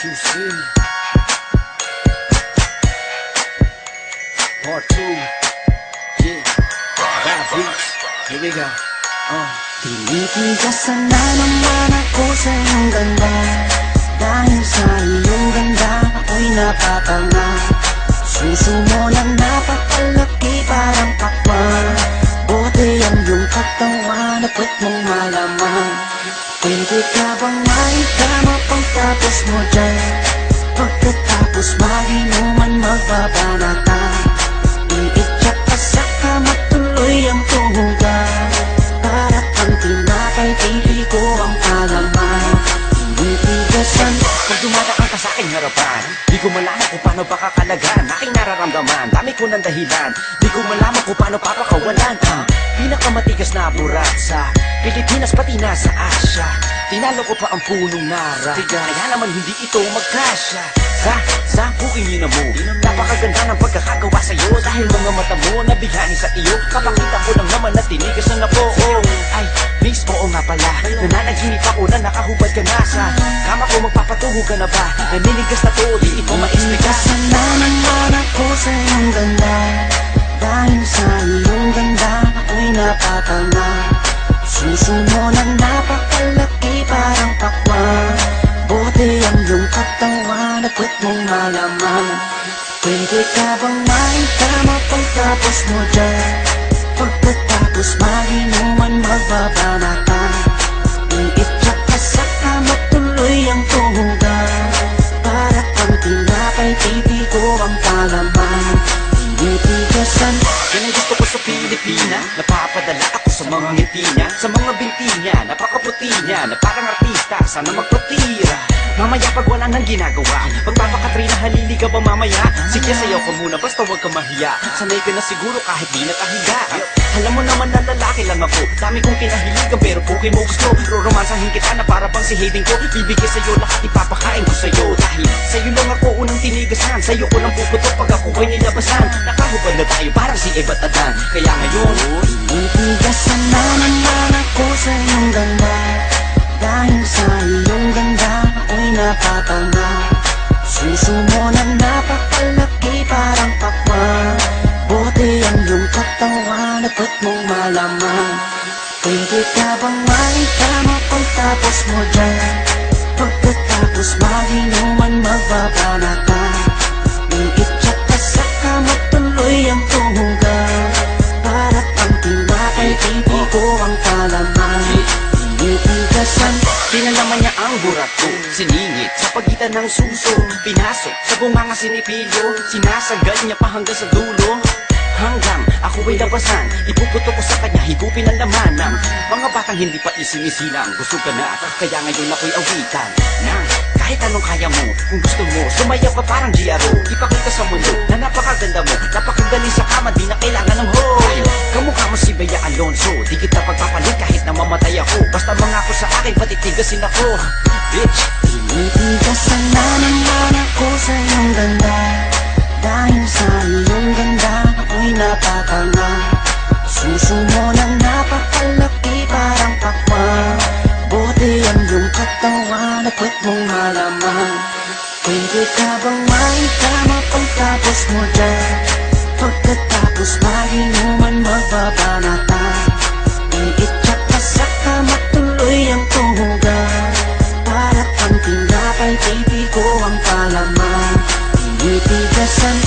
Juicy Part 2. Yeah, bad beats. Here we go. Tinitigasan na naman ako sa iyong ganda. Dahil sa iyong ganda ako'y napapanga. Suso mo na napakalaki parang pakwan. Bote ang iyong katawan na puwet mong malaman. Pwede ka bang maitama pagtapos mo dyan? Pagkatapos maginuman magbabanata. Iitsak ka sa kama tuloy ang tuhugan. Para kang tinapay, pipi ko ang palaman. Tinitigasan Pag dumadaan ka sa aking harapan, di ko malaman kung paano pakakalagan aking nararamdaman. Dami ko ng dahilan, di ko malaman kung paano papakawalan ang pinakamatigas na burat sa Pilipinas pati na sa Asya. Tinalo ko pa ang punong nara, kaya naman hindi ito magkasya. Sa buking yun mo, napakaganda ng pagkakagawa sa'yo. Dahil mga mata mo nabigani sa iyo, kapakita ko lang naman na tinigasan na po. Ay, miss, oo nga pala, nananaginip ako na nakahubad ka na sa kama ko. Magpapatungo ka na ba? Naninigas na to, di ito ma-explica. Tinitigasan na naman ako sa iyong ganda. Dahil sa iyong ganda ako'y napapanga. Suso mo na napakalaki parang pakwan. Bote ang iyong katawan at puwet mong malaman. Pwede ka bang maitama pagtapos mo dyan? Pagkatapos maginuman magbabanata. Iitsak ka sa kama tuloy ang tuhugan. Para kang tinapay, pipi ko ang palaman. Tinitigasan Yan ang gusto ko sa Pilipina. Napapadala ako sa mga ngiti niya, sa mga binti niya, napakaputi niya, na parang artista, sana magpatira. Mamaya pag wala nang ginagawa, pagpapakatrina halili ka ba mamaya? Sige, sayaw ka muna, basta huwag ka mahiya. Sanay ka na siguro kahit di nakahiga. Alam mo naman na lalaki lang ako, dami kong kinahiligan pero puki mo gusto. Roromansahin kita na para bang si Hayden ko. Bibigay sa'yo lahat, ipapakain ko sa'yo. Dahil sa'yo lang ako unang tinigasan, sa'yo ko lang puputok pag ako ko'y nilabasan. Nakahubad na tayo parang si Eva at Adan. Kaya ngayon, tinitigasan na naman ako sa iyong ganda. Dahil sa iyong ganda ako'y napapanga. Suso mo na napakalaki parang pakwan. Bote ang iyong katawan at puwet mong malaman. Pwede ka bang maitama pagtapos mo dyan? Pagkatapos maginuman magbabanata. Iitsak ka sa kama tuloy ang tuhugan. Para kang tinapay, pipi ko ang palaman. Tinitigasan pinalaman niya ang burat ko, siningit sa pagitan ng suso. Pinasok sa bunganga sinipilyo, sinasagad niya pa hanggang sa dulo. Hanggang ako ay labasan, ipuputo ko sa kanya, higupin ang laman ng mga batang hindi pa isinisilang. Gusto ka na, kaya ngayon ako'y awitan ng kahit anong kaya mo. Kung gusto mo, sumayaw ka parang GRO. Ipakita sa mundo na napakaganda mo, napakagaling sa kama, di na kailangan ng hoy. Kamukha mo si Bea Alonso, di kita pagpapalit kahit na mamatay ako. Basta mangako sa akin, patitigasin ako, bitch. Tinitigasan na naman ako sa iyong ganda. Dahil sa iyong ganda ako'y napapanga. Suso mo na napakalaki parang pakwan. Bote ang iyong katawan at puwet mong malaman. Pwede ka bang maitama pagtapos mo dyan? Pagkatapos maginuman magbabanata. Iitsak ka sa kama tuloy ang tuhugan. Para kang tinapay, pipi ko ang palaman. Tinitigasan